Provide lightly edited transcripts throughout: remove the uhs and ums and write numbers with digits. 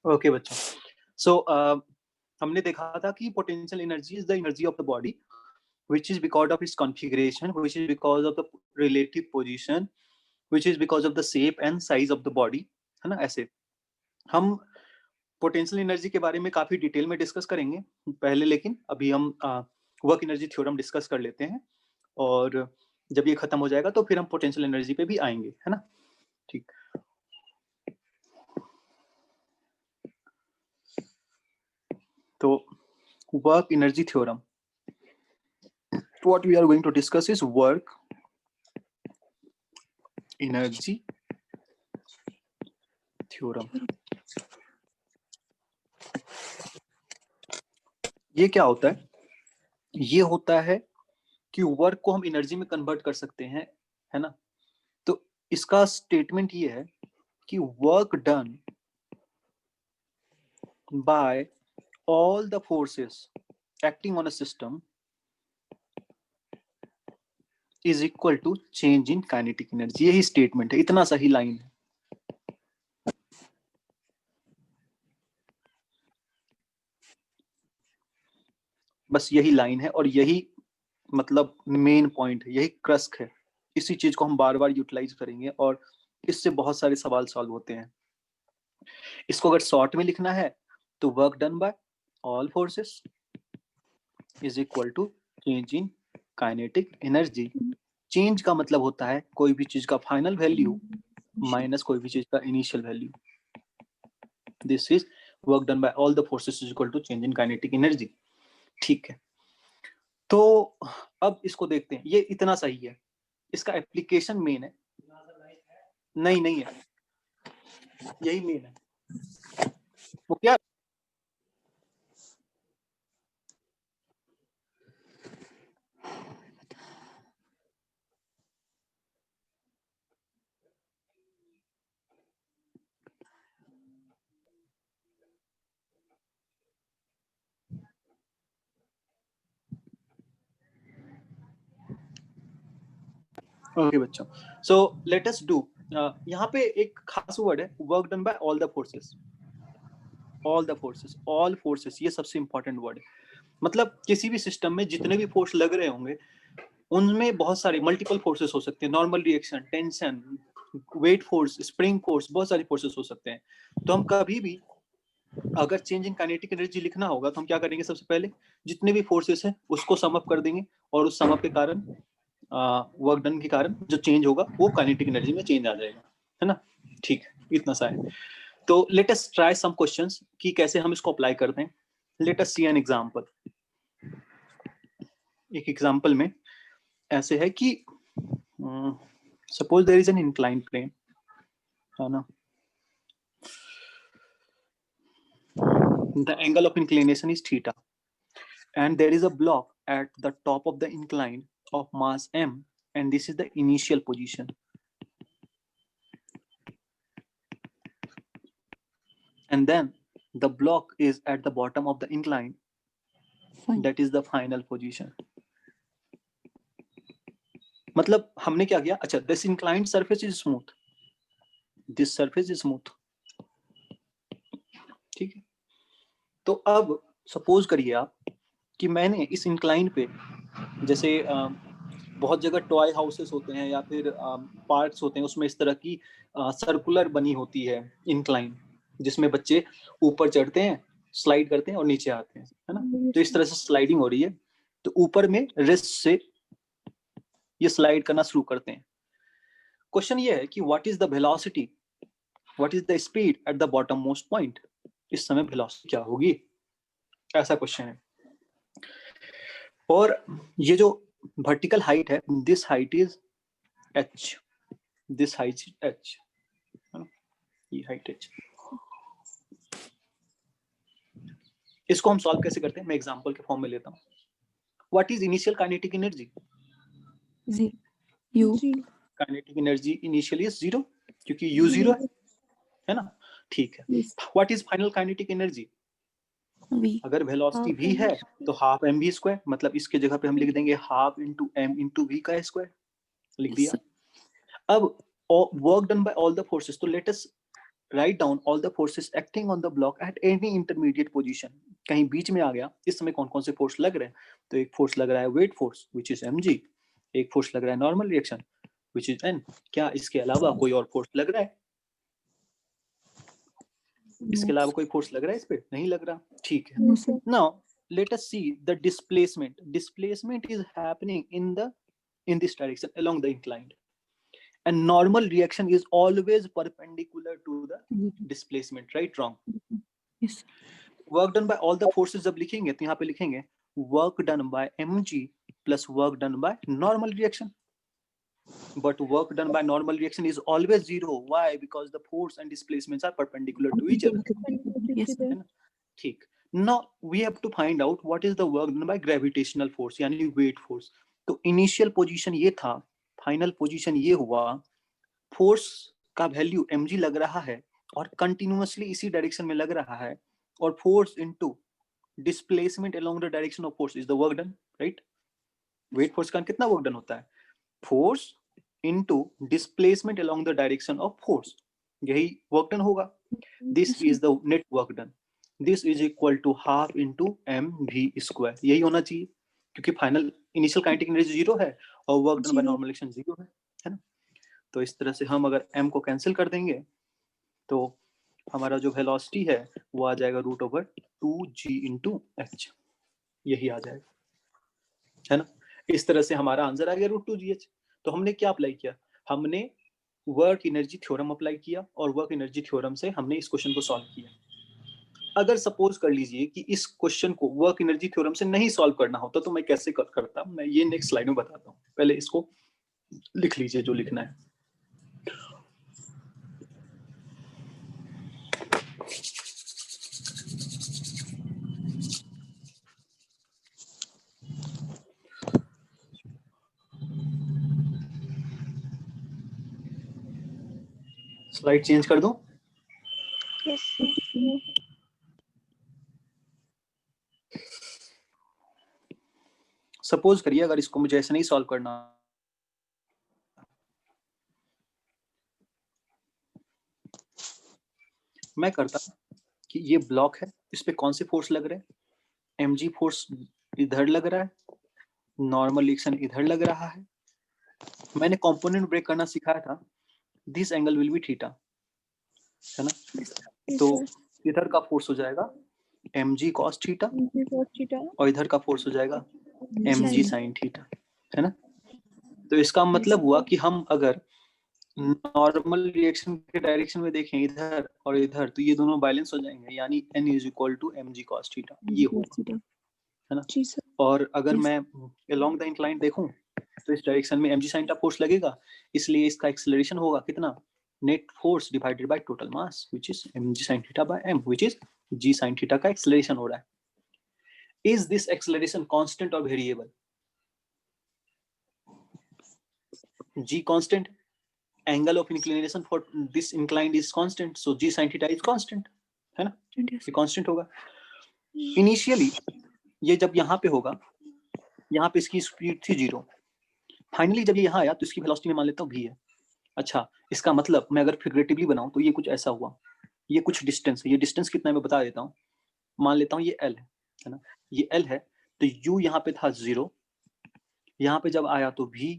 Okay बच्चों, सो हमने देखा था कि potential energy is the energy of the body which is because of its configuration, which is because of the relative position, which is because of the shape and size of the body, है ना। ऐसे हम potential energy के बारे में काफी detail में discuss करेंगे पहले, लेकिन अभी हम वर्क एनर्जी थ्योरम डिस्कस कर लेते हैं, और जब ये खत्म हो जाएगा तो फिर हम पोटेंशियल एनर्जी पे भी आएंगे, है ना। ठीक, तो work energy theorem, what we are going to discuss is work energy theorem. ये क्या होता है? ये होता है कि वर्क को हम एनर्जी में कन्वर्ट कर सकते हैं, है ना। तो इसका स्टेटमेंट ये है कि work done by all the forces acting on a system is equal to change in kinetic energy. यही स्टेटमेंट है, इतना सही लाइन है। बस यही लाइन है, और यही मतलब मेन पॉइंट है, यही क्रस्क है। इसी चीज को हम बार बार यूटिलाइज करेंगे और इससे बहुत सारे सवाल सॉल्व होते हैं। इसको अगर शॉर्ट में लिखना है तो work done by all forces is equal to change in kinetic energy. Change का मतलब होता है कोई भी चीज का फाइनल वैल्यू माइनस कोई भी चीज का initial value. This is work done by all the forces is equal to change in kinetic energy. ठीक है, तो अब इसको देखते हैं। ये इतना सही है, इसका एप्लीकेशन मेन है। नहीं नहीं है, यही मेन है। वो क्या, ओके बच्चों, सो लेट अस डू। यहाँ पे एक खास वर्ड है, work done by all the forces. All the forces, all forces, ये सबसे इंपॉर्टेंट वर्ड है। मतलब किसी भी सिस्टम में जितने भी फोर्स लग रहे होंगे उनमें बहुत सारे मल्टीपल फोर्सेस हो सकते हैं। Normal reaction, tension, weight force, spring force, बहुत सारे फोर्सेस हो सकते हैं। तो हम कभी भी अगर चेंज इन काइनेटिक एनर्जी लिखना होगा तो हम क्या करेंगे, सबसे पहले जितने भी फोर्सेस हैं उसको सम अप कर देंगे, और उस सम अप के कारण वर्क डन के कारण जो चेंज होगा वो काइनेटिक एनर्जी में चेंज आ जाएगा, है ना। ठीक है, इतना सा है। तो let us try some questions कि कैसे हम इसको अप्लाई करते हैं। Let us see an example. एक एग्जांपल में ऐसे है कि suppose there is an incline plane, है ना। The angle of inclination is theta and there is a block at the top of the incline of mass m, and this is the initial position, and then the block is at the bottom of the incline. That is the final position. मतलब हमने क्या किया, अच्छा, this inclined surface is smooth, this surface is smooth, ठीक है। तो अब suppose करिए आप कि मैंने इस इंक्लाइन पे, जैसे बहुत जगह टॉय हाउसेस होते हैं या फिर पार्क्स होते हैं, उसमें इस तरह की सर्कुलर बनी होती है इंक्लाइन, जिसमें बच्चे ऊपर चढ़ते हैं, स्लाइड करते हैं और नीचे आते हैं, है ना। तो इस तरह से स्लाइडिंग हो रही है, तो ऊपर में रेस्ट से ये स्लाइड करना शुरू करते हैं। क्वेश्चन ये है कि what is the velocity, what is the speed at the bottom most point. इस समय वेलोसिटी क्या होगी, ऐसा क्वेश्चन है। और ये जो वर्टिकल हाइट है, this height is h, this height is h, ये हाइट h। इसको हम सॉल्व कैसे करते हैं, मैं एग्जांपल के फॉर्म में लेता हूँ। What is initial kinetic energy, u। Kinetic energy initially is 0, क्योंकि u 0 है ना। ठीक है, what is final kinetic energy, अगर वेलोसिटी v है तो हाफ एम वी स्क्वायर, मतलब इसके जगह पे हम लिख देंगे half into m into v का स्क्वायर, लिख दिया। अब work done by all the forces, तो let us write down all the forces acting on the block at any intermediate position. कहीं बीच में आ गया, इस समय कौन कौन से फोर्स लग रहे हैं? तो एक फोर्स लग रहा है weight force which is mg, एक फोर्स लग रहा है normal reaction which is n. क्या इसके अलावा कोई और फोर्स लग रहा है? इसके अलावा कोई फोर्स लग रहा है इस पे? नहीं लग रहा. ठीक है. Now let us see the displacement. Displacement is happening in this direction along the inclined. And normal reaction is always perpendicular to the displacement, right? Wrong? Yes. Work done by all the forces जब लिखेंगे तो यहाँ पे लिखेंगे work done by mg plus work done by normal reaction. But work done by normal reaction is always zero. Why? Because the force and displacements are perpendicular to each other. Yes. ठीक. Now we have to find out what is the work done by gravitational force यानी weight force. तो initial position ये था, final position ये हुआ, force का value mg लग रहा है और कंटिन्यूअसली इसी डायरेक्शन में लग रहा है, और force into displacement along the direction of force is the work done, right? Weight force का कितना वर्क डन होता है? Force into displacement along the direction of force, यही वर्क डन होगा. This is the net work done. This is equal to half into mv². यही होना चाहिए क्योंकि final initial kinetic energy zero है और work done by normal action zero है ना. तो इस तरह से हम अगर m को कैंसिल कर देंगे तो हमारा जो वेलोसिटी है वो आ जाएगा √2g इंटू h. यही आ जाएगा, है ना. इस तरह से हमारा आंसर आ गया √2gh. तो हमने क्या अप्लाई किया? हमने वर्क एनर्जी थ्योरम अप्लाई किया और वर्क एनर्जी थ्योरम से हमने इस क्वेश्चन को सॉल्व किया. अगर सपोज कर लीजिए कि इस क्वेश्चन को वर्क एनर्जी थ्योरम से नहीं सॉल्व करना होता तो मैं कैसे करता, मैं ये नेक्स्ट स्लाइड में बताता हूँ. पहले इसको लिख लीजिए जो लिखना है. स्लाइड चेंज कर दूं? Yes. सपोज करिए अगर इसको मुझे ऐसे नहीं सॉल्व करना, मैं करता कि ये ब्लॉक है, इस पे कौन से फोर्स लग रहे हैं? mg फोर्स इधर लग रहा है, नॉर्मल रिएक्शन इधर लग रहा है. मैंने कंपोनेंट ब्रेक करना सिखाया था. This angle will be theta, है ना. तो इधर का फोर्स हो जाएगा mg cos थीटा और इधर का फोर्स हो जाएगा mg sin थीटा, है ना. तो इसका मतलब हुआ कि हम अगर नॉर्मल रिएक्शन के डायरेक्शन में देखें इधर और इधर तो ये दोनों बैलेंस हो जाएंगे, यानी n is equal to mg cos theta, ये होगा, है ना. और अगर मैं अलोंग द इंक्लाइन देखूं तो इस डायरेक्शन में mg sin थीटा फोर्स लगेगा, इसलिए इसका एक्सेलरेशन होगा कितना? Net force divided by total mass which is mg sin theta by m which is g sin theta का एक्सेलरेशन हो रहा है. इज दिस एक्सेलरेशन कांस्टेंट और variable? g constant, angle of inclination for this inclined is constant, so g sin theta is constant, है ना. ये constant होगा. Initially ये जब यहाँ पे होगा, यहाँ पे इसकी स्पीड थी 0, फाइनली जब ये यहाँ आया तो इसकी वेलोसिटी में मान लेता हूँ v है. अच्छा, इसका मतलब मैं अगर फिगरेटिवली बनाऊं तो ये कुछ ऐसा हुआ, ये कुछ डिस्टेंस है. ये डिस्टेंस कितना है मैं बता देता हूँ. मान लेता हूँ ये l है ना, ये l है. तो u यहाँ पे था 0, यहाँ पे जब आया तो v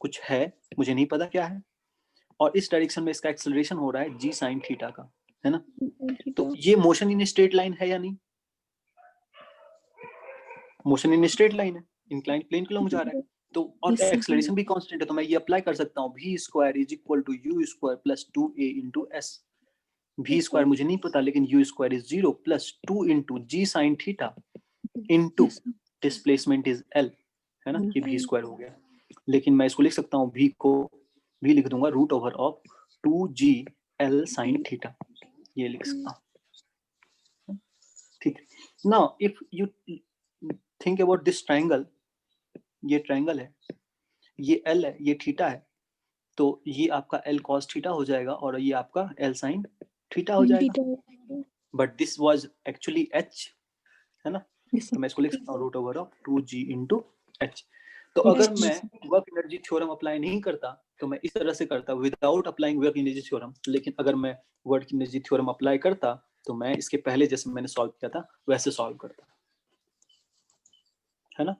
कुछ है, मुझे नहीं पता क्या है, और इस डायरेक्शन में इसका एक्सेलरेशन हो रहा है g sin थीटा का, है ना. तो ये मोशन इन स्ट्रेट लाइन है या नहीं? मोशन इन स्ट्रेट लाइन है, इंक्लाइंड प्लेन की लॉन्ग जा रहा है. तो और एक्सेलरेशन भी कांस्टेंट है, तो मैं ये अप्लाई कर सकता हूँ v² is equal to u² plus 2a into s. v² मुझे नहीं पता, लेकिन u² is 0 plus 2 into g sin theta into displacement is l, है ना. ये v² हो गया. लेकिन मैं इसको लिख सकता हूँ, v को v लिख दूंगा root over of 2g l sin theta, ये लिख सकता हूँ. ठीक. Now if you think about this triangle, ये ट्रायंगल है, ये l है, ये थीटा है, तो ये आपका l cos थीटा हो जाएगा और ये आपका l sin थीटा हो जाएगा. But this was actually h, है ना. तो मैं इसको लिख सकता हूँ root over of 2g into h. तो अगर Yes, मैं sir. Work energy theorem apply नहीं करता तो मैं इस तरह से करता without applying work energy theorem, लेकिन अगर मैं वर्क एनर्जी थ्योरम अप्लाई करता तो मैं इसके पहले जैसे मैंने सॉल्व किया था वैसे सॉल्व करता, है ना?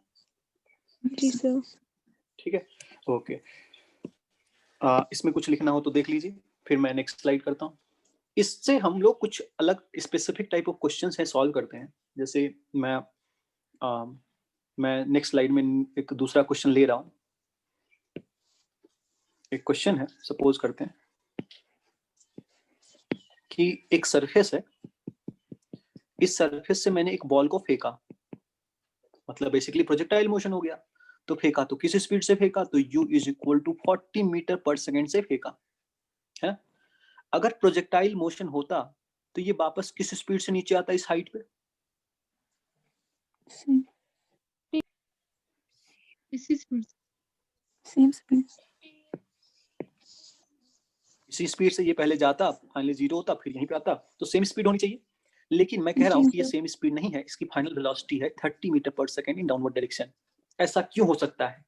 जी सर। ठीक है, ओके। इसमें कुछ लिखना हो तो देख लीजिए, फिर मैं नेक्स्ट स्लाइड करता हूँ। इससे हम लोग कुछ अलग स्पेसिफिक टाइप ऑफ क्वेश्चंस हैं सॉल्व करते हैं। जैसे मैं नेक्स्ट स्लाइड में एक दूसरा क्वेश्चन ले रहा हूँ। एक क्वेश्चन है, सपोज करते हैं कि एक सरफेस है, इस सरफेस से मैंने एक बॉल को फेंका, मतलब बेसिकली प्रोजेक्टाइल मोशन हो गया। तो फेंका तो किस स्पीड से फेंका, तो u is equal to 40 metre per second से फेंका है। अगर प्रोजेक्टाइल मोशन होता तो ये वापस किस स्पीड से नीचे आता इस हाइट पे? Same. इसी स्पीड Same speed. इसी स्पीड से ये पहले जाता, फाइनली जीरो होता, फिर यहीं पे आता, तो सेम स्पीड होनी चाहिए। लेकिन मैं कह रहा हूँ कि ये सेम स्पीड नहीं है, इसकी फाइनल वेलोसिटी है 30 metre per second in downward direction. ऐसा क्यों हो सकता है?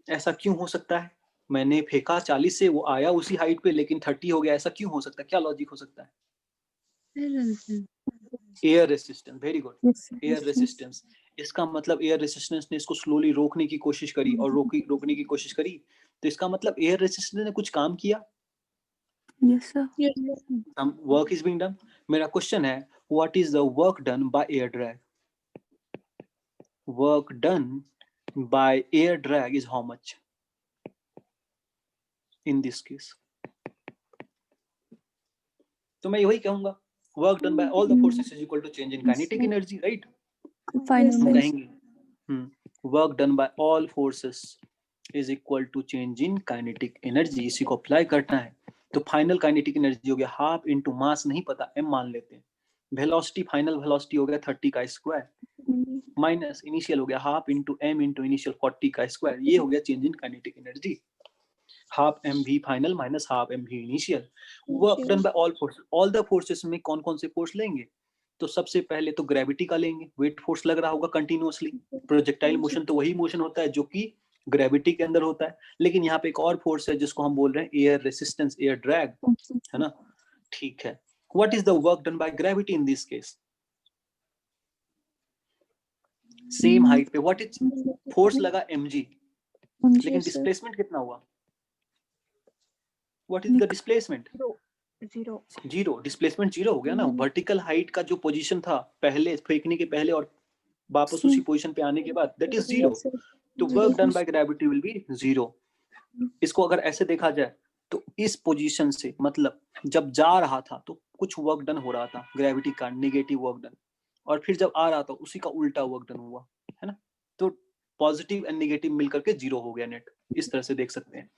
ऐसा क्यों हो सकता है? मैंने फेंका 40 से, वो आया उसी हाइट पे, लेकिन 30 हो गया। ऐसा क्यों हो सकता है? क्या लॉजिक हो सकता है? Air resistance, very good, Yes, sir. Air Yes, resistance. इसका मतलब एयर रेसिस्टेंस ने इसको स्लोली रोकने की कोशिश करी और रोकने की कोशिश करी, तो इसका मतलब एयर रेसिस्टेंस ने कुछ काम किया, yes, sir. some work is being done। मेरा क्वेश्चन है, what is the work done by air drag? Work done by air drag is how much in this case? तो मैं वही कहूंगा, work done by all the forces is equal to change in kinetic energy, right? Final हम yes. कहेंगे work done by all forces is equal to change in kinetic energy। इसी को apply करना है तो फाइनल काइनेटिक एनर्जी हो गया half into mass, नहीं पता m मान लेते हैं, वेलोसिटी फाइनल वेलोसिटी हो गया 30 का स्क्वायर माइनस इनिशियल हो गया half into m into initial 40 का स्क्वायर, ये हो गया change in kinetic energy. Half mv final minus half mv initial. Work done by all forces, all the forces में कौन कौन से फोर्स लेंगे? तो सबसे पहले तो ग्रेविटी का लेंगे, वेट फोर्स लग रहा होगा कंटिन्यूअसली। प्रोजेक्टाइल मोशन तो वही मोशन होता है जो कि ग्रेविटी के अंदर होता है, लेकिन यहाँ पे एक और फोर्स है जिसको हम बोल रहे हैं एयर रेसिस्टेंस, एयर ड्रैग, है ना? ठीक है, what is the work done by gravity in this case? Same height पे व्हाट इज फोर्स लगा mg, लेकिन डिस्प्लेसमेंट कितना हुआ? What is the displacement? Zero. Displacement zero हो गया ना। वर्टिकल हाइट का जो पोजीशन था पहले फेंकने के पहले और वापस उसी पोजीशन पे आने के बाद, दैट इज जीरो। तो work done by gravity will be zero. इसको अगर ऐसे देखा जाए तो इस पोजीशन से, मतलब जब जा रहा था तो कुछ वर्क डन हो रहा था ग्रेविटी का, नेगेटिव वर्क डन, और फिर जब आ रहा था उसी का उल्टा वर्क डन हुआ, है ना? तो पॉजिटिव एंड नेगेटिव मिलकर के जीरो हो गया नेट, इस तरह से देख सकते हैं।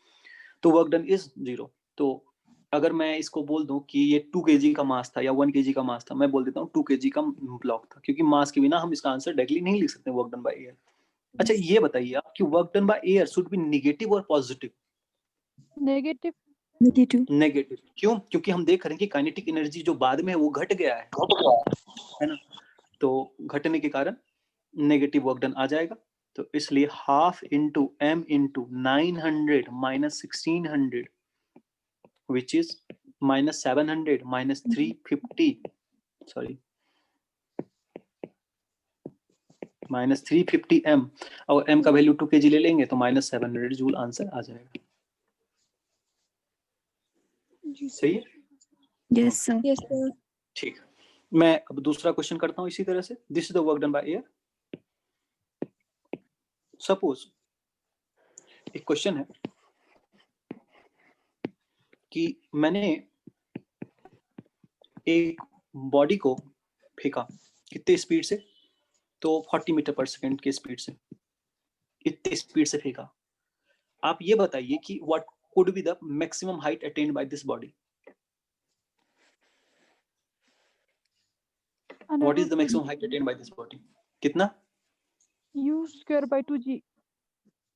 तो वर्क डन इज जीरो। तो अगर मैं इसको बोल दूं कि ये 2 kg का मास था या 1 kg का मास था, मैं बोल देता हूँ 2 kg का ब्लॉक था, क्योंकि मास के बिना हम इसका आंसर डायरेक्टली नहीं लिख सकते वर्क डन बाय एयर। अच्छा ये बताइए आप कि work done by air should be negative और पॉजिटिव? नेगेटिव। नेगेटिव। क्यों? क्योंकि हम देख रहे हैं कि काइनेटिक एनर्जी जो बाद में है वो घट गया है ना? तो घटने के कारण नेगेटिव वर्क डन आ जाएगा। तो इसलिए half into m into 900 minus 1600 which is minus 700 minus 350, sorry minus 350 m, और m का वैल्यू 2 kg ले लेंगे तो माइनस 700 जूल आंसर आ जाएगा। सही है? Yes, sir. Yes sir. ठीक, मैं अब दूसरा क्वेश्चन करता हूँ इसी तरह से। This is the work done by air. Suppose एक क्वेश्चन है कि मैंने एक बॉडी को फेंका, कितने स्पीड से? तो 40 मीटर पर सेकेंड के स्पीड से, इतने स्पीड से फेंका। आप ये बताइए कि what could be the maximum height attend by this body? What is the maximum height attend by this body? कितना? u square by 2g।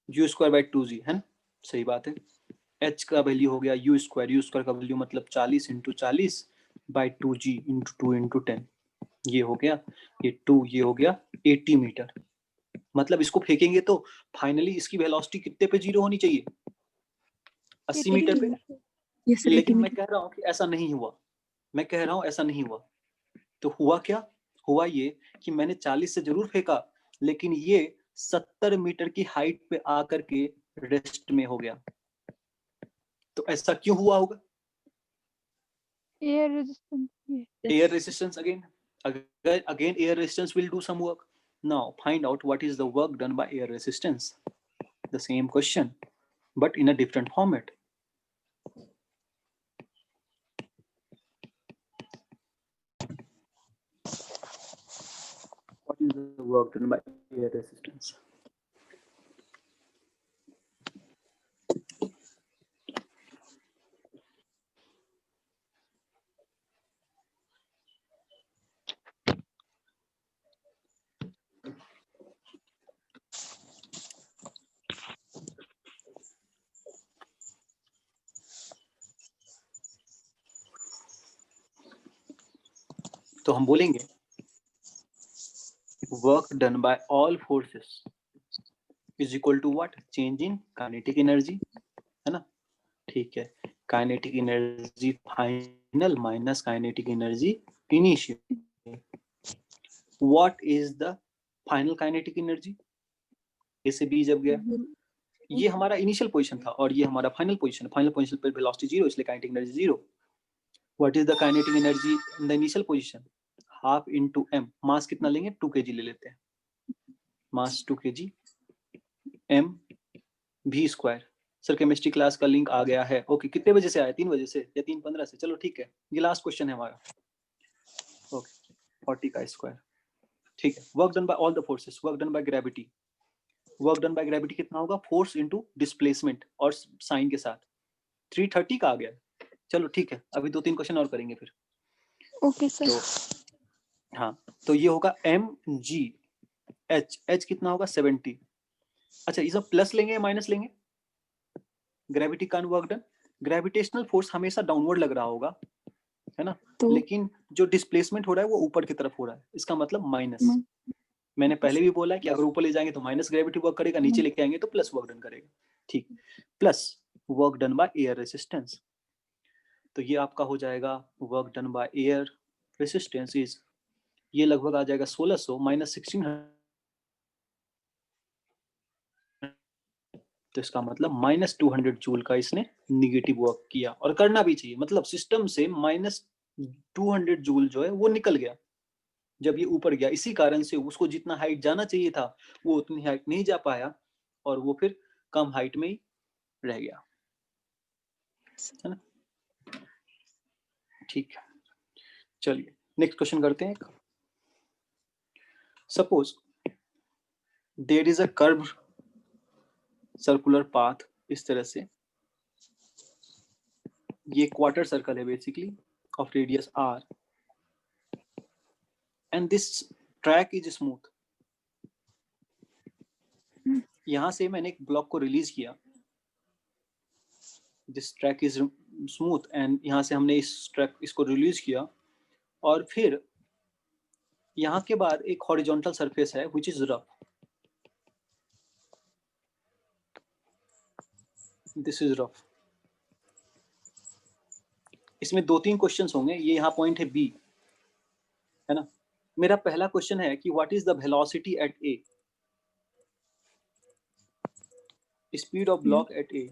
u square by 2g, है ना? सही बात है। h का वैल्यू हो गया u स्क्वायर का वैल्यू मतलब 40 into 40 by 2g into 2 into 10, ये हो गया, ये 2, ये हो गया 80 मीटर। मतलब इसको फेंकेंगे तो फाइनली इसकी वेलोसिटी कितने पे जीरो होनी चाहिए, 80 मीटर पे। Yes, sir. 80 लेकिन मैं meters. कह रहा हूँ कि ऐसा नहीं हुआ, मैं कह रहा हूँ ऐसा नहीं हुआ। तो हुआ क्या, हुआ ये कि मैंने 40 से जरूर फेंका, लेकिन ये 70 मीटर की हाइट पे आकर के रेस्ट में हो गया। तो ऐसा क्यों हुआ होगा? Air resistance. Yeah. Air resistance again. Again air resistance will do some work. Now find out what is the work done by air resistance. The same question, but in a different format. What is the work done by air resistance? तो हम बोलेंगे work done by all forces is equal to what? Change in kinetic energy, है ना? ठीक है, kinetic energy final minus kinetic energy initial. What is the final kinetic energy? A से B जब गया, ये हमारा इनिशियल पोजीशन था और ये हमारा फाइनल पोजीशन। फाइनल पोजीशन पे वेलोसिटी जीरो, इसलिए kinetic energy zero. What is the kinetic energy in the initial position? Half into m। मास कितना लेंगे? 2 kg ले लेते हैं। मास 2 kg, m v square. Sir chemistry class का लिंक आ गया है। ओके, कितने बजे से आया? 3 बजे से या 3:15 से? चलो ठीक है, ये लास्ट क्वेश्चन है हमारा। ओके, 40 का स्क्वायर। ठीक है, work done by all the forces, work done by gravity. Work done by gravity कितना होगा? फोर्स इनटू डिस्प्लेसमेंट और साइन के साथ। 330 का आ गया। चलो ठीक है, अभी 2-3 क्वेश्चन और करेंगे फिर। Okay, sir. तो हाँ, तो ये होगा mg h कितना होगा? 70। अच्छा, ये सब प्लस लेंगे या माइनस लेंगे? ग्रेविटी का वर्क डन, ग्रेविटेशनल फोर्स हमेशा डाउनवर्ड लग रहा होगा, है ना? तो लेकिन जो डिस्प्लेसमेंट हो रहा है वो ऊपर की तरफ हो रहा है, इसका मतलब माइनस। Ma- मैंने पहले भी बोला है कि अगर ऊपर ले जाएंगे तो माइनस ग्रेविटी वर्क करेगा, नीचे लेके आएंगे तो प्लस वर्क डन करेगा। ठीक, plus work done by air resistance. तो ये आपका हो जाएगा work done by air resistance is, ये लगभग आ जाएगा 1600 माइनस 1600, तो इसका मतलब माइनस 200 जूल का इसने निगेटिव वर्क किया। और करना भी चाहिए, मतलब सिस्टम से माइनस 200 जूल जो है वो निकल गया जब ये ऊपर गया। इसी कारण से उसको जितना हाइट जाना चाहिए था वो उतनी हाइट नहीं जा पाया और वो फिर कम हाइट में ही रह गया, है ना? ठीक है, चलिए नेक्स्ट क्वेश्चन करते हैं। Suppose there is a curve circular path, इस तरह से। ये क्वार्टर सर्कल है basically of radius r and this track is smooth. यहां से मैंने एक ब्लॉक को रिलीज किया, this track is smooth, and यहां से हमने इसको रिलीज किया, और फिर यहाँ के बाद एक हॉरिजॉन्टल सरफेस है which is rough. This is rough. इसमें 2-3 क्वेश्चंस होंगे, ये यहाँ पॉइंट है बी, है ना? मेरा पहला क्वेश्चन है कि what is the velocity at A, speed of block at A.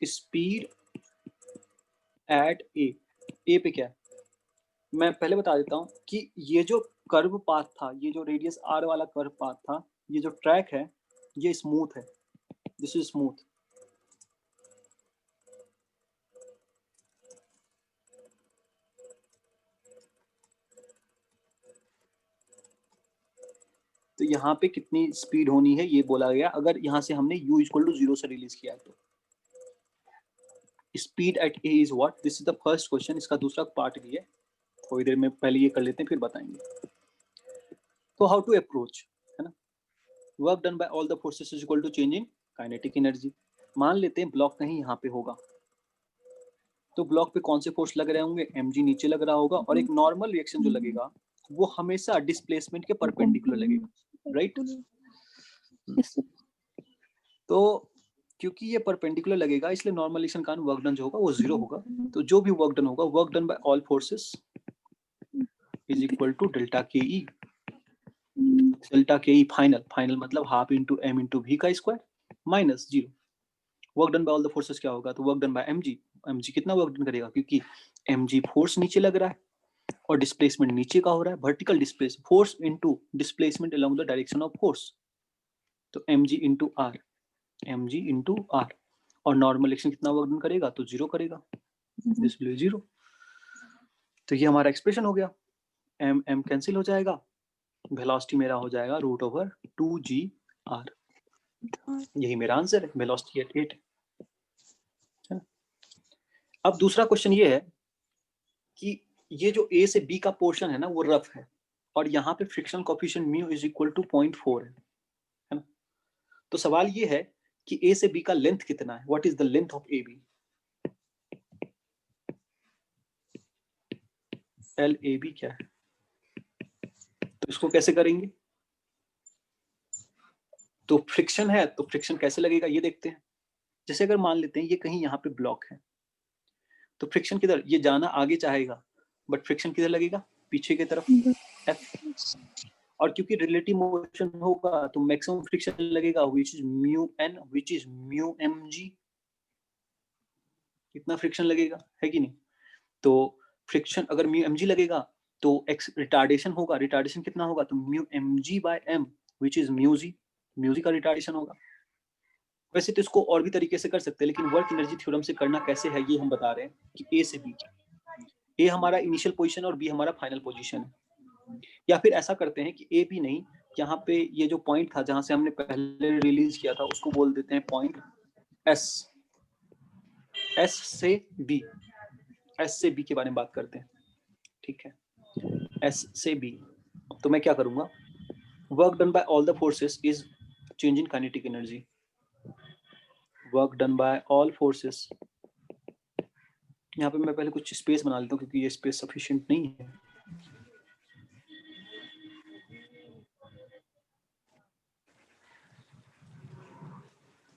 Speed at A पे क्या है? मैं पहले बता देता हूँ कि ये जो कर्व पाथ था, ये जो रेडियस आर वाला कर्व पाथ था, ये जो ट्रैक है ये स्मूथ है, दिस इज स्मूथ। तो यहाँ पे कितनी स्पीड होनी है ये बोला गया, अगर यहाँ से हमने u इक्वल टू 0 से रिलीज किया है तो। Speed at A is what? This is the first question. इसका दूसरा पार्ट भी है, थोड़ी देर में पहले ये कर लेते हैं फिर बताएंगे। तो हाउ टू अप्रोच, है ना? Work done by all the forces is equal to change in kinetic energy. मान लेते हैं ब्लॉक कहीं यहाँ पे होगा, तो ब्लॉक पे कौन से फोर्स लग रहे होंगे, mg नीचे लग रहा होगा, और एक नॉर्मल रिएक्शन जो लगेगा वो हमेशा डिस्प्लेसमेंट के परपेंडिकुलर लगेगा, राइट। Yes, sir. तो क्योंकि ये परपेंडिकुलर लगेगा इसलिए नॉर्मल रिएक्शन का वर्क डन जो होगा वो 0 होगा। तो जो भी वर्क डन होगा, work done by all forces is equal to delta K E. Delta K E final मतलब half into m into v का square minus 0। Work done by all the forces क्या होगा, तो work done by mg। mg कितना work done करेगा, क्योंकि mg force नीचे लग रहा है और डिस्प्लेसमेंट नीचे का हो रहा है, vertical displace force into displacement along the direction of force. तो mg into r, mg into r, और नॉर्मल रिएक्शन कितना वर्क डन करेगा, तो 0 करेगा, दिस विल बी 0। तो ये हमारा एक्सप्रेशन हो गया, m m कैंसिल हो जाएगा, वेलोसिटी मेरा हो जाएगा √2gr। यही मेरा आंसर है, वेलोसिटी एट 8 है। अब दूसरा क्वेश्चन ये है कि ये जो A से B का पोर्शन है ना वो रफ है, और यहाँ पे friction coefficient mu is equal to 0.4 है ना। तो सवाल ये है कि A से B का लेंथ कितना है, what is the length of AB। LAB क्या है, तो इसको कैसे करेंगे। तो फ्रिक्शन है तो फ्रिक्शन कैसे लगेगा ये देखते हैं। जैसे अगर मान लेते हैं ये कहीं यहाँ पे ब्लॉक है, तो फ्रिक्शन किधर, ये जाना आगे चाहेगा बट फ्रिक्शन किधर लगेगा, पीछे की तरफ F। और क्योंकि रिलेटिव मोशन होगा तो मैक्सिमम फ्रिक्शन लगेगा which is mu n which is mu mg। कितना फ्रिक्शन लगेगा, है कि नहीं। तो फ्रिक्शन अगर म्यू mg लगेगा तो एक्स रिटार्डेशन होगा, रिटार्डेशन कितना होगा, तो mu mg by m which is mu g का रिटार्डेशन होगा। वैसे तो इसको और भी तरीके से कर सकते हैं, लेकिन वर्क एनर्जी थ्योरम से करना कैसे है ये हम बता रहे हैं कि A से B, A हमारा इनिशियल पोजीशन और B हमारा फाइनल पोजीशन है। या फिर ऐसा करते हैं कि A B नहीं, यहाँ पे ये जो पॉइंट था जहां से हमने पहले रिलीज किया था उसको बोल देते हैं पॉइंट S। S से B, S से B के बारे में बात करते हैं, ठीक है। S से B, तो मैं क्या करूंगा, work done by all the forces is change in kinetic energy. Work done by all forces, यहाँ पे मैं पहले कुछ स्पेस बना लेता हूँ क्योंकि ये स्पेस सफिशिएंट नहीं है।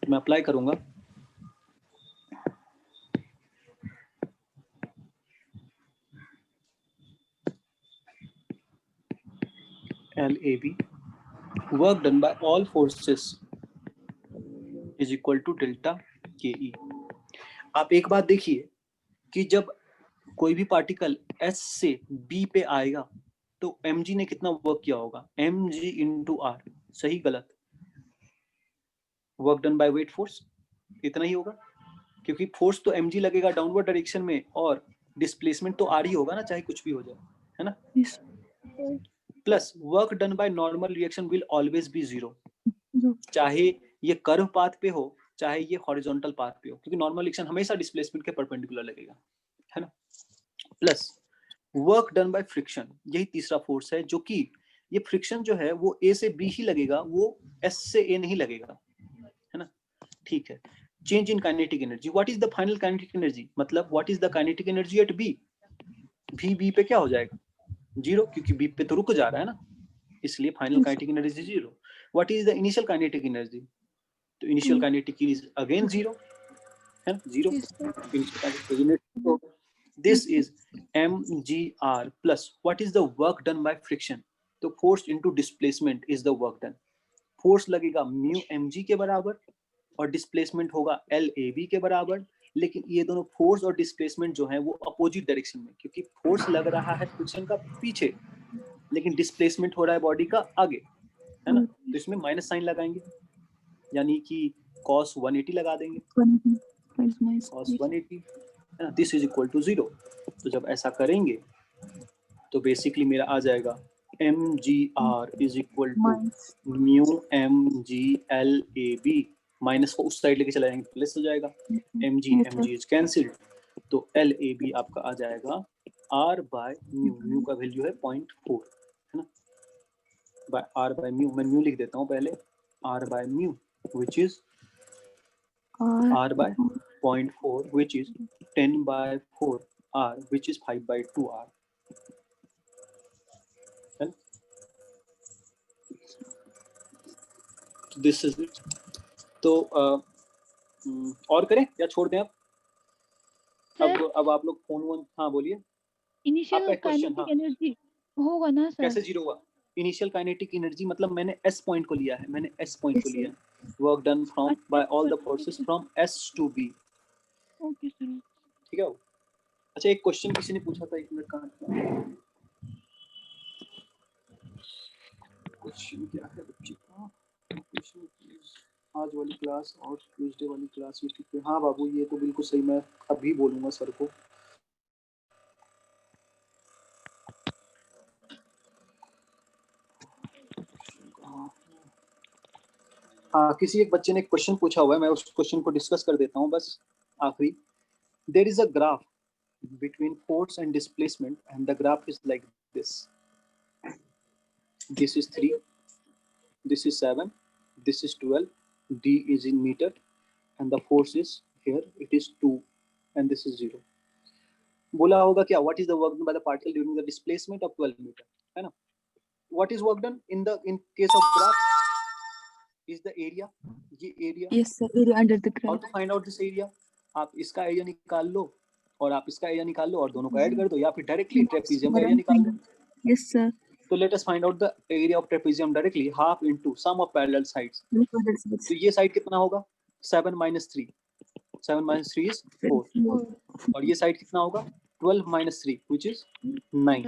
मैं अप्लाई करूंगा LAB, work done by all forces is equal to delta KE। आप एक बात देखिए कि जब कोई भी पार्टिकल S से B पे आएगा तो mg ने कितना वर्क किया होगा, mg इंटू r, सही गलत, work done by weight force इतना ही होगा, क्योंकि फोर्स तो mg लगेगा डाउनवर्ड डायरेक्शन में और डिस्प्लेसमेंट तो r ही होगा ना, चाहे कुछ भी हो जाए, है ना। Yes. Plus work done by normal reaction will always be 0, No. चाहे ये कर्व पाथ पे हो चाहे ये हॉरिजॉन्टल पाथ पे हो, क्योंकि नॉर्मल रिएक्शन हमेशा डिस्प्लेसमेंट के परपेंडिकुलर लगेगा, है ना। Plus work done by friction, यही तीसरा फोर्स है, जो कि ये फ्रिक्शन जो है वो A से B ही लगेगा, वो S से A नहीं लगेगा, है ना, ठीक है। Change in kinetic energy, what is the final kinetic energy, मतलब what is the kinetic energy at B। B पे क्या हो जाएगा, 0, क्योंकि B पे तो रुक जा रहा है ना, इसलिए final Yes. Kinetic energy 0। What is the initial kinetic energy, तो इनिशियल काइनेटिक इज अगेन 0, है ना, 0। Yes, sir. Initial kinetic energy, this is mgr plus what is the work done by friction, तो force into displacement is the work done। Force लगेगा mu mg के बराबर और displacement होगा LAB के बराबर, लेकिन ये दोनों फोर्स और डिस्प्लेसमेंट जो है वो अपोजिट डायरेक्शन में, क्योंकि फोर्स लग रहा है फ्रिक्शन का पीछे लेकिन डिस्प्लेसमेंट हो रहा है बॉडी का आगे, है ना। तो इसमें माइनस साइन लगाएंगे, यानी कि cos 180 लगा देंगे, Is nice. cos 180, है ना, दिस इज इक्वल टू 0। तो जब ऐसा करेंगे तो बेसिकली मेरा आ जाएगा mgr is equal to mu mg minus को उस साइड लेके चला जाएंगे प्लस हो जाएगा, mg इज कैंसिल्ड, तो LAB आपका आ जाएगा r बाय म्यू का वैल्यू है 0.4, है ना, बाय r बाय म्यू, मैं म्यू लिख देता हूँ पहले, r by mu which is r by 0.4 which is 10/4 r which is 5/2 r. This is it. तो और करें या छोड़ दें अब आप लोग फोन हाँ बोलिए. इनिशियल आपका क्वेश्चन काइनेटिक हाँ एनर्जी होगा ना सर? कैसे जीरो हुआ? इनिशियल काइनेटिक एनर्जी मतलब मैंने S पॉइंट को लिया है, मैंने S पॉइंट Yes, को sir. लिया है. वर्क डन फ्रॉम अच्छा, बाय ऑल द अच्छा, फोर्सेस अच्छा। From S to B. Okay sir. ठीक है. अच्छा एक क्वेश्चन किसी ने पूछा था, एक मिनट का क्वेश्चन क्या है बच्चे का? क्वेश्चन आज वाली क्लास और ट्यूसडे वाली क्लास में ठीक है. हाँ बाबू ये तो बिल्कुल सही, मैं अभी बोलूंगा सर को. हाँ किसी एक बच्चे ने एक क्वेश्चन पूछा हुआ है, मैं उस क्वेश्चन को डिस्कस कर देता हूँ बस आखिरी. There is a graph between force and displacement and the graph is like this. This is 3, this is 7, this is 12, d is in meter and the force is here, it is 2 and this is 0. बोला होगा क्या, what is the work done by the particle during the displacement of 12 meter, है ना? What is work done in case of graph is the area. ये area. Yes, sir. Area under the How graph. to find out this area? आप इसका area निकाल लो और आप इसका area निकाल लो और दोनों को ऐड कर दो, या फिर डायरेक्टली ट्रेपेजियम का एरिया निकाल लो. Yes, sir. So let us find out the area of trapezium directly. Half into sum of parallel sides. Look at the sides. तो ये साइड कितना होगा? 7 minus 3. 7 minus 3 is 4. और ये साइड कितना होगा? 12 minus 3 which is 9.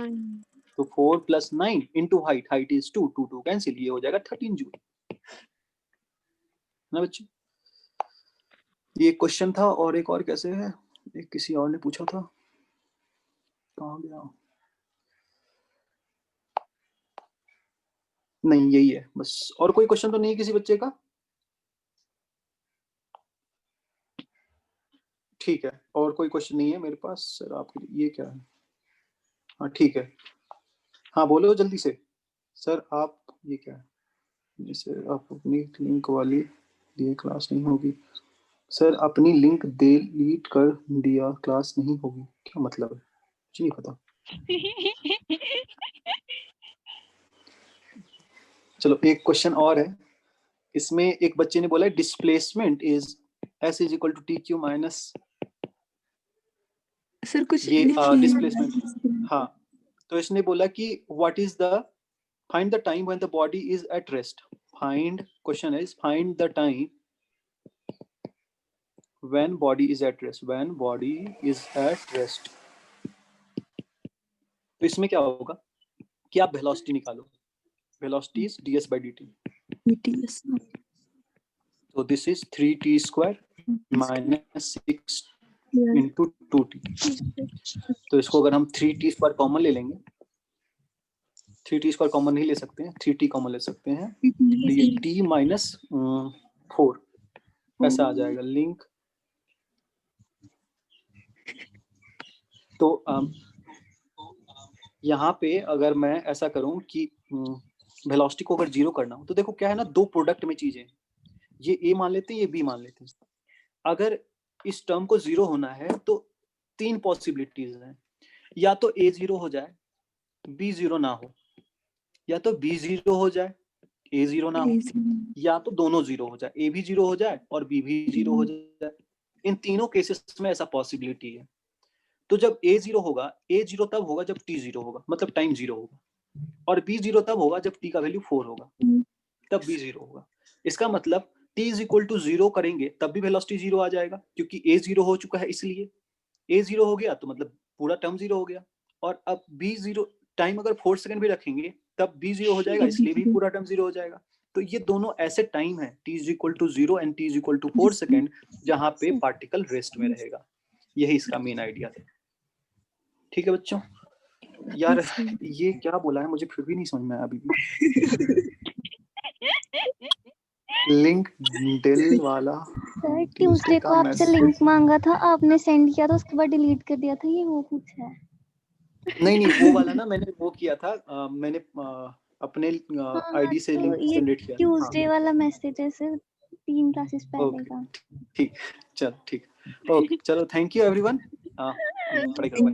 तो 4 plus 9 into height. Height is 2. 2 2 cancel. ये हो जाएगा 13 जूल. ना बच्चे? ये क्वेश्चन था. और एक और कैसे है? एक किसी और ने पूछा था. कहाँ गया? नहीं यही है बस. और कोई क्वेश्चन तो नहीं है किसी बच्चे का? ठीक है. और कोई क्वेश्चन नहीं है मेरे पास सर आपके लिए. ये क्या है? हाँ ठीक है. हाँ बोलो जल्दी से सर. आप ये क्या है? जैसे आप अपनी लिंक वाली दिए क्लास नहीं होगी. सर अपनी लिंक डिलीट कर दिया क्लास नहीं होगी, क्या मतलब है? मुझे नहीं पता. चलो एक क्वेश्चन और है. इसमें एक बच्चे ने बोला displacement is S is equal to TQ minus. Sir कुछ ये लिखिए. डिस्प्लेसमेंट. हाँ तो इसने बोला कि what is the find the time when the body is at rest. Find question is find the time when body is at rest. When body is at rest. तो इसमें क्या होगा कि आप वेलोसिटी निकालो. Velocity is ds by dt. Yes, sir. So this is 3t square minus 6 Yeah. into 2t. तो इसको अगर हम 3t स्क्वायर कॉमन ले लेंगे. 3t स्क्वायर कॉमन नहीं ले सकते हैं, 3t कॉमन ले सकते हैं. तो ये t माइनस 4 ऐसा आ जाएगा लिंक. तो यहाँ पे अगर मैं ऐसा करूं कि वेलोसिटी को अगर जीरो करना हो तो देखो क्या है ना, दो प्रोडक्ट में चीजें. ये a मान लेते हैं, ये b मान लेते हैं. अगर इस टर्म को जीरो होना है तो तीन पॉसिबिलिटीज हैं. या तो a जीरो हो जाए, b जीरो ना हो, या तो b जीरो हो जाए, a जीरो ना हो, या तो दोनों जीरो हो जाए, a भी जीरो हो जाए और b भी जीरो हो जाए. इन तीनों केसेस में ऐसा पॉसिबिलिटी है. तो जब a जीरो होगा, a जीरो तब होगा जब t जीरो होगा, मतलब टाइम जीरो होगा. और b जीरो तब होगा जब t का वैल्यू 4 होगा, तब b जीरो होगा. इसका मतलब t इज इक्वल टू 0 करेंगे तब भी वेलोसिटी 0 आ जाएगा, क्योंकि a जीरो हो चुका है. इसलिए a जीरो हो गया तो मतलब पूरा टर्म 0 हो गया. और अब b जीरो टाइम अगर 4 सेकंड भी रखेंगे तब b जीरो हो जाएगा, इसलिए भी पूरा टर्म 0 हो जाएगा. तो ये दोनों ऐसे टाइम है t is equal to 0 and t is equal to 4 second, जहां पे पार्टिकल रेस्ट में रहेगा. यही इसका मेन आइडिया था. ठीक है बच्चों. यार ये क्या बोला है मुझे फिर भी नहीं समझ में आया अभी भी. लिंक डिल वाला. सर ट्यूसडे को आपसे लिंक मांगा था, आपने सेंड किया था, उसके बाद डिलीट कर दिया था. ये वो कुछ है? नहीं वो वाला ना मैंने वो किया था. मैंने अपने आईडी से लिंक ये जनरेट किया. ट्यूसडे वाला मैसेज है सर, 3 क्लासेस पहले का. ठीक. चल ठीक. ओके चलो, थैंक यू एवरीवन। पढ़ाई करो, bye।